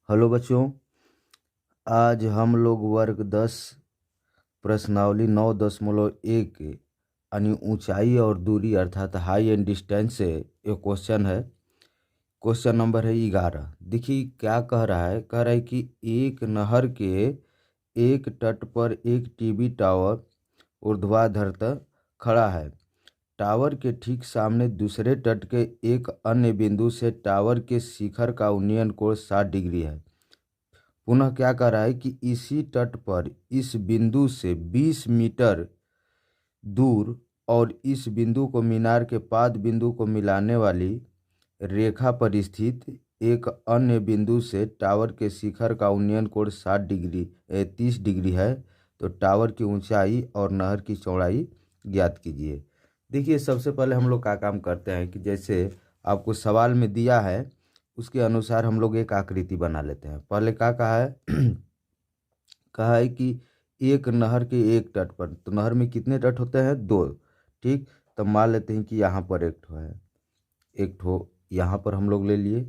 Hello बच्चों, आज हम लोग वर्ग 10 प्रश्नावली 9.1 यानी ऊंचाई और दूरी अर्थात हाई एंड डिस्टेंस से एक क्वेश्चन है। क्वेश्चन नंबर है 11। देखिए क्या कह रहा है। कह रहा है कि एक नहर के एक तट पर एक टीवी टावर ऊर्ध्वाधर खड़ा है। टावर के ठीक सामने दूसरे तट के एक अन्य बिंदु से टावर के शिखर का उन्नयन कोण 60 डिग्री है। पुनः क्या कह रहा है कि इसी तट पर इस बिंदु से 20 मीटर दूर और इस बिंदु को मीनार के पाद बिंदु को मिलाने वाली रेखा पर स्थित एक अन्य बिंदु से टावर के शिखर का उन्नयन कोण 60 डिग्री 30 डिग्री है। तो टावर की ऊंचाई और नहर की चौड़ाई ज्ञात कीजिए। देखिए सबसे पहले हम लोग क्या काम करते हैं कि जैसे आपको सवाल में दिया है उसके अनुसार हम लोग एक आकृति बना लेते हैं। पहले क्या कहा है कहा है कि एक नहर के एक तट पर, तो नहर में कितने तट होते हैं? 2। ठीक, तो मान लेते हैं कि यहाँ पर एक ठो है, एक ठो यहाँ पर हम लोग ले लिए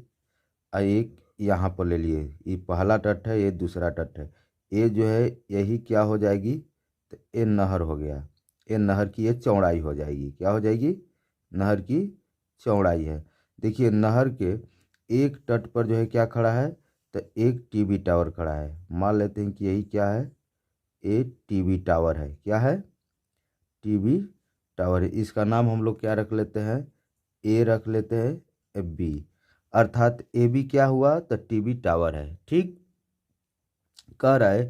और एक यहाँ पर ले लिए। ये पहला तट है, ये दूसरा तट है। ये जो है यही क्या हो जाएगी? तो ये नहर हो गया। ये नहर की ये चौड़ाई हो जाएगी। क्या हो जाएगी? नहर की चौड़ाई है। देखिए नहर के एक तट पर जो है क्या खड़ा है? तो एक टीवी टावर खड़ा है। मान लेते हैं कि यही क्या है? ये टीवी टावर है। क्या है? टीवी टावर है। इसका नाम हम लोग क्या रख लेते हैं? ए रख लेते हैं, बी, अर्थात ए बी क्या हुआ? तो टीवी टावर है। ठीक, कह रहा है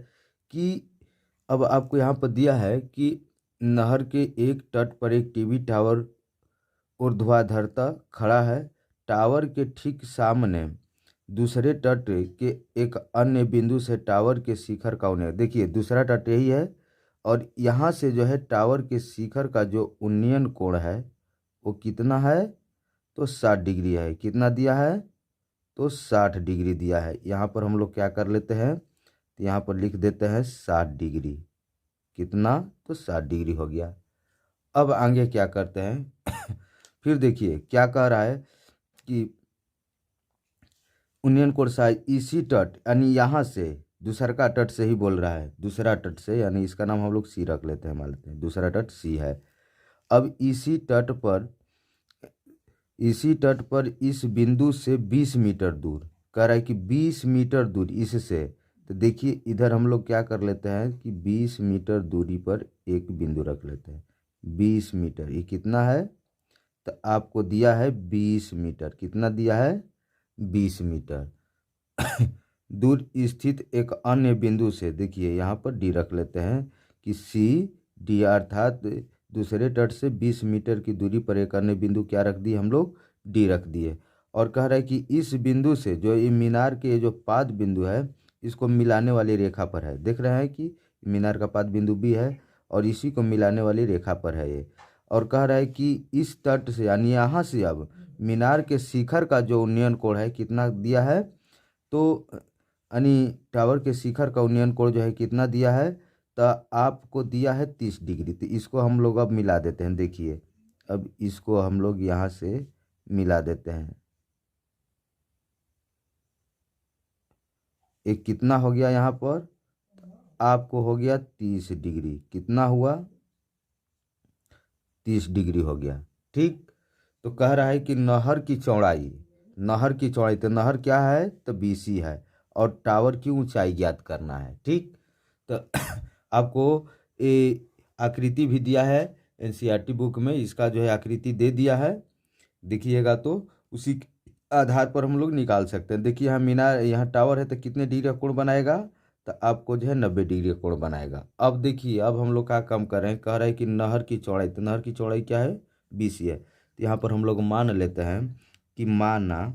कि अब आपको यहाँ पर दिया है कि नहर के एक तट पर एक टीवी टावर ऊर्ध्वाधरता खड़ा है। टावर के ठीक सामने दूसरे तट के एक अन्य बिंदु से टावर के शिखर का उन्नयन, देखिए दूसरा तट यही है और यहाँ से जो है टावर के शिखर का जो उन्नयन कोण है वो कितना है? तो 60 डिग्री है। कितना दिया है? तो 60 डिग्री दिया है। यहाँ पर हम लोग क्या कर लेते हैं? तो यहाँ पर लिख देते हैं 60 डिग्री। कितना? तो 60 डिग्री हो गया। अब आगे क्या करते हैं फिर देखिए क्या कह रहा है कि उन्नयन कोण साइज इसी तट यानी यहाँ से दूसरा का तट से ही बोल रहा है, दूसरा तट से, यानी इसका नाम हम लोग सी रख लेते हैं। मान लेते हैं दूसरा तट सी है। अब इसी तट पर इस बिंदु से 20 मीटर दूर, कह रहा है कि 20 मीटर दूर इससे, तो देखिए इधर हम लोग क्या कर लेते हैं कि 20 मीटर दूरी पर एक बिंदु रख लेते हैं। 20 मीटर, ये कितना है? तो आपको दिया है 20 मीटर। कितना दिया है? 20 मीटर दूर स्थित एक अन्य बिंदु से, देखिए यहाँ पर डी रख लेते हैं कि सी डी, अर्थात दूसरे तट से 20 मीटर की दूरी पर एक अन्य बिंदु क्या रख दिए हम लोग? डी रख दिए। और कह रहा है कि इस बिंदु से जो ये मीनार के जो पाद बिंदु है इसको मिलाने वाली रेखा पर है। देख रहे हैं कि मीनार का पाद बिंदु बी है और इसी को मिलाने वाली रेखा पर है ये। और कह रहा है कि इस तट से यानी यहाँ से अब मीनार के शिखर का जो उन्नयन कोण है कितना दिया है? तो यानी टावर के शिखर का उन्नयन कोण जो है कितना दिया है? तो आपको दिया है 30 डिग्री। तो इसको हम लोग अब मिला देते हैं। देखिए अब इसको हम लोग यहाँ से मिला देते हैं। एक कितना हो गया? यहाँ पर आपको हो गया 30 डिग्री। कितना हुआ? 30 डिग्री हो गया। ठीक, तो कह रहा है कि नहर की चौड़ाई, नहर की चौड़ाई, तो नहर क्या है? तो बीसी है और टावर की ऊंचाई ज्ञात करना है। ठीक, तो आपको ये आकृति भी दिया है एनसीईआरटी बुक में, इसका जो है आकृति दे दिया है। देखिएगा तो उसी के आधार पर हम लोग निकाल सकते हैं। देखिए यहाँ मीनार, यहाँ टावर है तो कितने डिग्री का कोण बनाएगा? तो आपको जो है 90 डिग्री का कोण बनाएगा। अब देखिए अब हम लोग क्या कम कर रहे हैं, कह रहे हैं कि नहर की चौड़ाई, तो नहर की चौड़ाई क्या है? 20 है। तो यहाँ पर हम लोग मान लेते हैं कि माना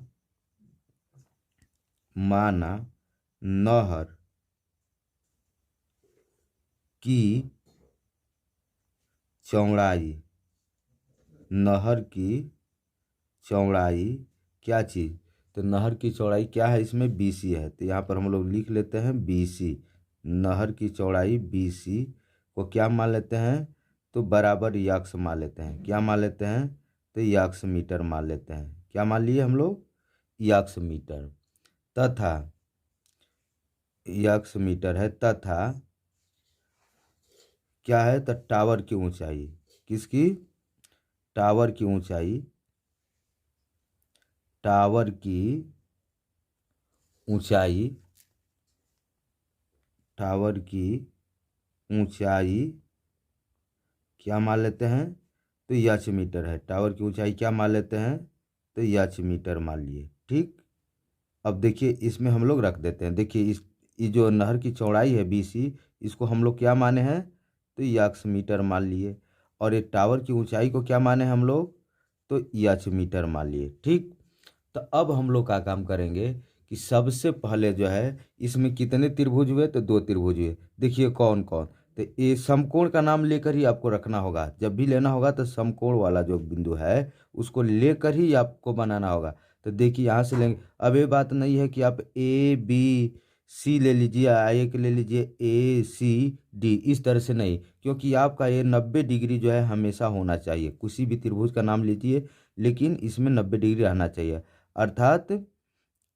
नहर की चौड़ाई, नहर की चौड़ाई क्या चीज़? तो नहर की चौड़ाई क्या है? इसमें 20 है। तो यहाँ पर हम लोग लिख लेते हैं 20। नहर की चौड़ाई 20 को क्या मान लेते हैं? तो बराबर यक्स मान लेते हैं। क्या मान लेते हैं? तो यक्स मीटर मान लेते हैं। क्या मान लिए हम लोग? X metre. तथा यक्स मीटर है तथा क्या है, तो टावर की ऊंचाई, किसकी, टावर की ऊंचाई, टावर की ऊंचाई, टावर की ऊंचाई क्या मान लेते हैं, तो यच मीटर है। टावर की ऊंचाई क्या मान लेते हैं, तो यच मीटर मान लिए। ठीक, अब देखिए इसमें हम लोग रख देते हैं। देखिए इस ये जो नहर की चौड़ाई है BC, इसको हम लोग क्या माने हैं, तो यक्स मीटर मान लिए। और ये टावर की ऊंचाई को क्या माने हम लोग, तो यच मीटर मान लिए। ठीक, तो अब हम लोग का काम करेंगे कि सबसे पहले जो है इसमें कितने त्रिभुज हुए, तो 2 त्रिभुज हुए। देखिए कौन कौन, तो ये समकोण का नाम लेकर ही आपको रखना होगा। जब भी लेना होगा तो समकोण वाला जो बिंदु है उसको लेकर ही आपको बनाना होगा। तो देखिए यहाँ से लेंगे। अब ये बात नहीं है कि आप ABC ले लीजिए, एक ले लीजिए ACD, इस तरह से नहीं, क्योंकि आपका ये 90 डिग्री जो है हमेशा होना चाहिए। किसी भी त्रिभुज का नाम लीजिए लेकिन इसमें 90 डिग्री रहना चाहिए। अर्थात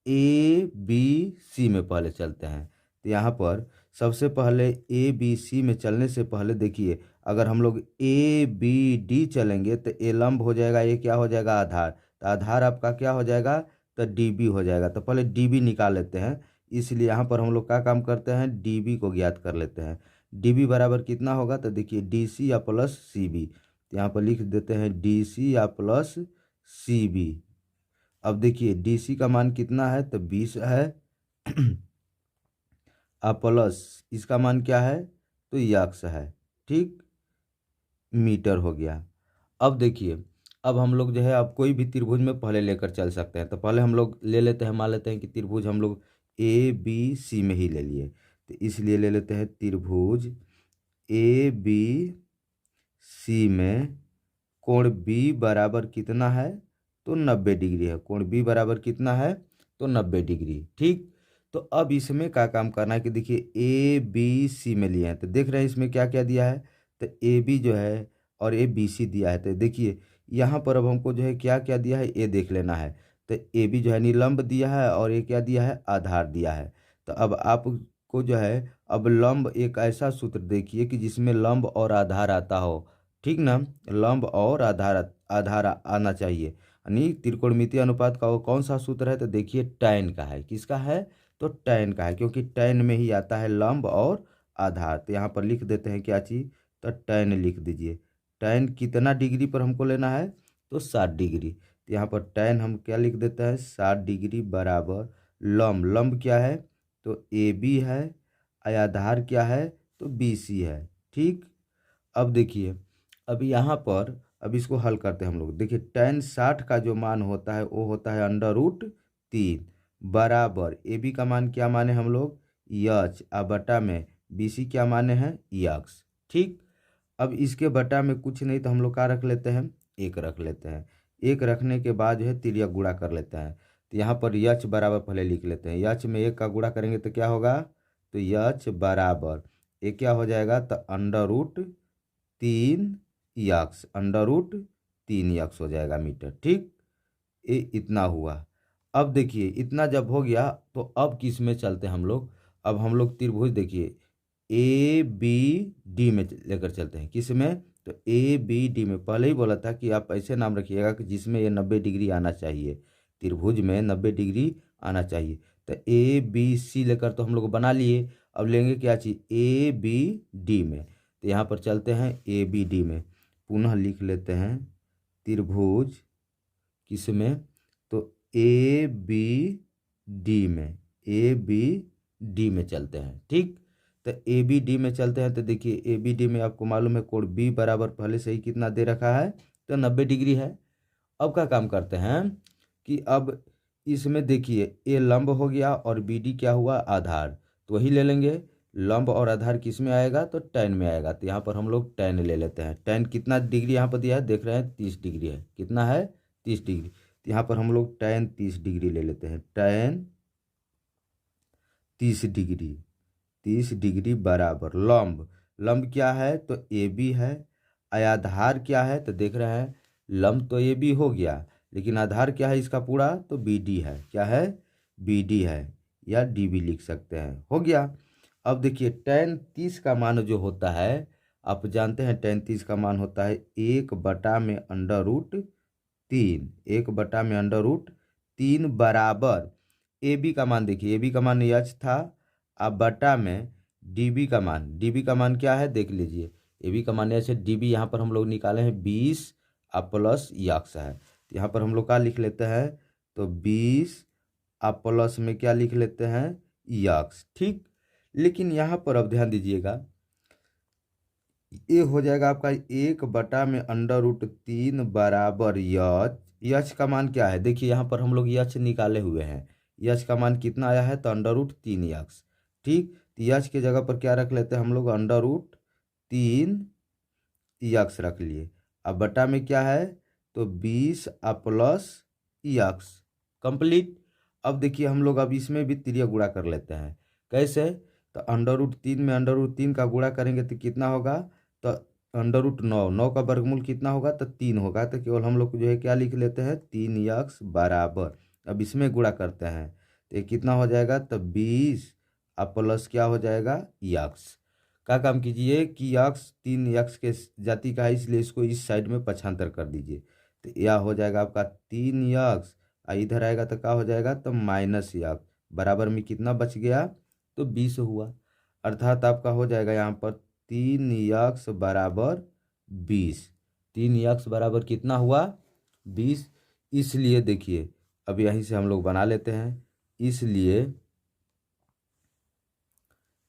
ABC में पहले चलते हैं। तो यहाँ पर सबसे पहले ABC में चलने से पहले देखिए, अगर हम लोग ABD चलेंगे तो ए लंब हो जाएगा, ये क्या हो जाएगा, आधार। तो आधार आपका क्या हो जाएगा, तो DB हो जाएगा। तो पहले DB निकाल लेते हैं। इसलिए यहाँ पर हम लोग क्या काम करते हैं, DB को ज्ञात कर लेते हैं। DB बराबर कितना होगा, तो देखिए DC या प्लस CB। तो यहाँ पर लिख देते हैं DC या प्लस CB। अब देखिए DC का मान कितना है, तो 20 है अब प्लस इसका मान क्या है, तो यक्स है। ठीक, मीटर हो गया। अब देखिए, अब हम लोग जो है अब कोई भी त्रिभुज में पहले लेकर चल सकते हैं। तो पहले हम लोग ले लेते हैं, मान लेते हैं कि त्रिभुज हम लोग ABC में ही ले लिए। तो इसलिए ले लेते हैं त्रिभुज ABC में कोण B बराबर कितना है, तो 90 डिग्री है। कोण B बराबर कितना है, तो 90 डिग्री। ठीक, तो अब इसमें क्या काम करना है कि देखिए ABC में लिए हैं, तो देख रहे हैं इसमें क्या क्या दिया है, तो AB जो है और ABC दिया है। तो देखिए यहाँ पर अब हमको जो है क्या क्या दिया है ये देख लेना है। तो AB जो है निलंब दिया है और ये क्या दिया है, आधार दिया है। तो अब आपको जो है अब लंब, एक ऐसा सूत्र देखिए कि जिसमें लंब और आधार आता हो। ठीक ना, लंब और आधार आधार आना चाहिए। यानी त्रिकोणमितीय अनुपात का वो कौन सा सूत्र है, तो देखिए टैन का है। किसका है, तो टैन का है, क्योंकि टैन में ही आता है लंब और आधार। तो यहाँ पर लिख देते हैं क्या चीज़, तो टैन लिख दीजिए। टैन कितना डिग्री पर हमको लेना है, तो 60 डिग्री। तो यहाँ पर टैन हम क्या लिख देते हैं, 60 डिग्री बराबर लंब, लंब क्या है, तो AB है, आधार क्या है, तो BC है। ठीक, अब देखिए, अब यहाँ पर अब इसको हल करते हैं हम लोग। देखिए tan 60 का जो मान होता है वो होता है √3 बराबर AB का मान क्या माने हम लोग, यच, आ बटा में BC क्या माने हैं, यक्स। ठीक, अब इसके बटा में कुछ नहीं तो हम लोग क्या रख लेते हैं, 1 रख लेते हैं। 1 रखने के बाद जो है तिर्यक गुणा कर लेते हैं। तो यहाँ पर यच बराबर पहले लिख लेते हैं। यच में 1 का गुणा करेंगे तो क्या होगा, तो यच बराबर ये क्या हो जाएगा, तो √3 यक्स, √3 यक्स हो जाएगा मीटर। ठीक, ये इतना हुआ। अब देखिए इतना जब हो गया तो अब किस में चलते हैं हम लोग, अब हम लोग त्रिभुज देखिए ABD में लेकर चलते हैं। किस में, तो ABD में। पहले ही बोला था कि आप ऐसे नाम रखिएगा कि जिसमें ये 90 डिग्री आना चाहिए, त्रिभुज में 90 डिग्री आना चाहिए। तो ABC लेकर तो हम लोग बना लिए। अब लेंगे क्या चीज़, ABD में। तो यहाँ पर चलते हैं ABD में, पुनः लिख लेते हैं त्रिभुज किस में, तो ABD में, ABD में चलते हैं। ठीक, तो ABD में चलते हैं। तो देखिए ABD में आपको मालूम है कोण B बराबर पहले से ही कितना दे रखा है, तो 90 डिग्री है। अब क्या काम करते हैं कि अब इसमें देखिए ए लंब हो गया और BD क्या हुआ, आधार। तो वही ले लेंगे, लंब और आधार किस में आएगा, तो टैन में आएगा। तो यहाँ पर हम लोग टैन ले लेते हैं। टैन कितना डिग्री यहाँ पर दिया है, देख रहे हैं 30 डिग्री है। कितना है, 30 डिग्री। तो यहाँ पर हम लोग टैन 30 डिग्री ले लेते हैं। टैन 30 डिग्री, 30 डिग्री बराबर लंब, लंब क्या है, तो AB है, आधार क्या है, तो देख रहे हैं लंब तो AB हो गया लेकिन आधार क्या है इसका पूरा, तो BD है। क्या है, BD है। या dB लिख सकते हैं। हो गया। अब देखिए tan 30 का मान जो होता है, आप जानते हैं tan 30 का मान होता है 1/√3। 1/√3 बराबर AB का मान, देखिए AB का मान h था, अब बटा में dB का मान। dB का मान क्या है देख लीजिए, AB का मान h है, dB यहाँ पर हम लोग निकाले हैं 20 प्लस यक्स है, तो यहाँ पर हम लोग क्या लिख लेते हैं, तो 20 प्लस में क्या लिख लेते हैं, यक्स। ठीक, लेकिन यहाँ पर अब ध्यान दीजिएगा, ये हो जाएगा आपका 1/√3 बराबर यच। यच का मान क्या है, देखिए यहाँ पर हम लोग यच निकाले हुए हैं, यच का मान कितना आया है, तो √3 यक्स। ठीक, तो यच की जगह पर क्या रख लेते हैं हम लोग, √3 यक्स रख लिए। अब बटा में क्या है, तो 20 प्लस यक्स, कंप्लीट। अब देखिए हम लोग अब इसमें भी त्रिय गुणा कर लेते हैं, कैसे, तो √3 में √3 का गुणा करेंगे तो कितना होगा, तो √9, 9 का वर्गमूल कितना होगा, तो 3 होगा, तो केवल हम लोग जो है क्या लिख लेते हैं, 3 यक्स बराबर, अब इसमें गुणा करते हैं तो ये कितना हो जाएगा, तो 20 प्लस क्या हो जाएगा, यक्स। का काम कीजिए कि यक्स 3 यक्स के जाति का है, इसलिए इसको इस साइड में पक्षांतर कर दीजिए, तो यह हो जाएगा आपका 3 यक्स, इधर आएगा तो क्या हो जाएगा, तो माइनस यक्स, बराबर में कितना बच गया, तो 20 हुआ। अर्थात आपका हो जाएगा यहाँ पर 3 यक्स बराबर 20। 3 यक्स बराबर कितना हुआ, 20। इसलिए देखिए अब यहीं से हम लोग बना लेते हैं,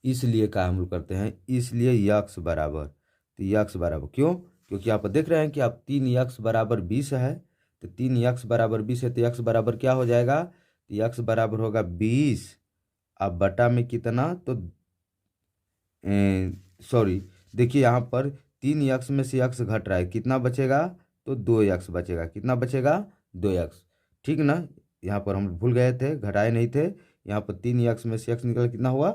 इसलिए क्या हम लोग करते हैं, इसलिए यक्स बराबर, तो यक्स बराबर क्यों, क्योंकि आप देख रहे हैं कि आप 3 यक्स बराबर 20 है, तो 3 यक्स बराबर 20 है, तो यक्स बराबर क्या हो जाएगा, तो यक्स बराबर होगा 20, अब बटा में कितना, तो सॉरी, देखिए यहाँ पर 3 यक्स में से यक्स घट रहा है, कितना बचेगा, तो 2 यक्स बचेगा, कितना बचेगा, 2 यक्स। ठीक ना, यहाँ पर हम भूल गए थे, घटाए नहीं थे, यहाँ पर 3 यक्स में से यक्स निकला, कितना हुआ,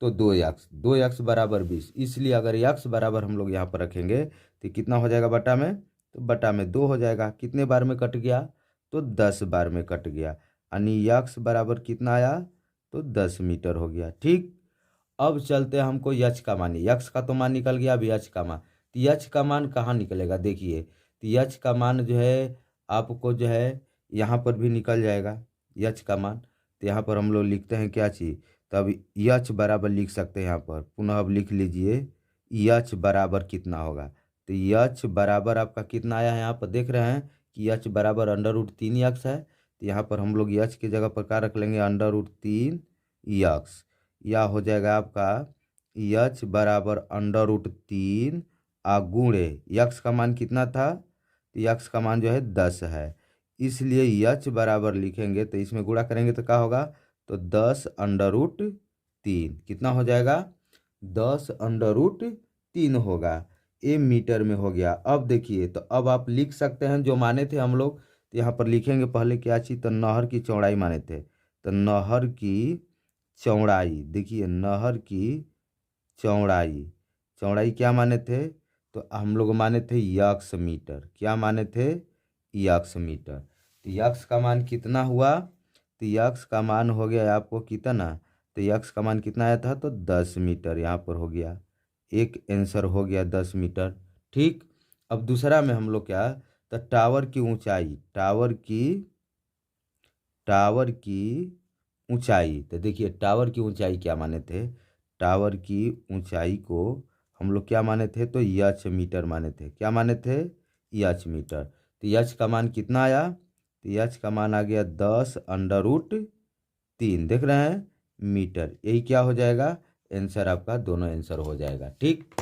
तो 2 यक्स, 2 यक्स बराबर 20। इसलिए अगर यक्स बराबर हम लोग यहाँ पर रखेंगे तो कितना हो जाएगा बटा में, तो बटा में 2 हो जाएगा, कितने बार में कट गया, तो 10 बार में कट गया, यानी यक्स बराबर कितना आया, तो 10 मीटर हो गया। ठीक, अब चलते हैं हमको यच का मान, यक्स का तो मान निकल गया, अब यच का मान, तो यच का मान कहाँ निकलेगा, देखिए, तो यच का मान जो है आपको जो है यहाँ पर भी निकल जाएगा यच का मान, तो यहाँ पर हम लोग लिखते हैं क्या चीज़, तो अब यच बराबर लिख सकते हैं, यहाँ पर पुनः अब लिख लीजिए यच बराबर कितना होगा, तो यच बराबर आपका कितना आया है, यहाँ पर देख रहे हैं कि यच बराबर √3 यक्स है, तो यहाँ पर हम लोग यच की जगह पर क्या रख लेंगे, √3 यक्स, या हो जाएगा आपका यच बराबर √3 गुणे यक्स का मान कितना था, तो यक्स का मान जो है 10 है, इसलिए यच बराबर लिखेंगे तो इसमें गुणा करेंगे तो क्या होगा, तो 10√3, कितना हो जाएगा, 10√3 होगा, ये मीटर में हो गया। अब देखिए, तो अब आप लिख सकते हैं जो माने थे हम लोग, तो यहाँ पर लिखेंगे पहले क्या चीज़, तो नहर की चौड़ाई माने थे, तो नहर की चौड़ाई, देखिए नहर की चौड़ाई, चौड़ाई क्या माने थे, तो हम लोग माने थे यक्स मीटर, क्या माने थे, यक्स मीटर। तो यक्स का मान कितना हुआ, तो यक्स का मान हो गया आपको कितना, तो यक्स का मान कितना आया था, तो 10 मीटर यहाँ पर हो गया, एक आंसर हो गया 10 मीटर। ठीक, अब दूसरा में हम लोग क्या, तो टावर की ऊंचाई, टावर की ऊंचाई, तो देखिए टावर की ऊंचाई क्या माने थे, टावर की ऊंचाई को हम लोग क्या माने थे, तो यच मीटर माने थे, क्या माने थे, यच मीटर। तो यच का मान कितना आया, तो यच का मान आ गया 10√3, देख रहे हैं मीटर, यही क्या हो जाएगा आंसर, आपका दोनों आंसर हो जाएगा। ठीक।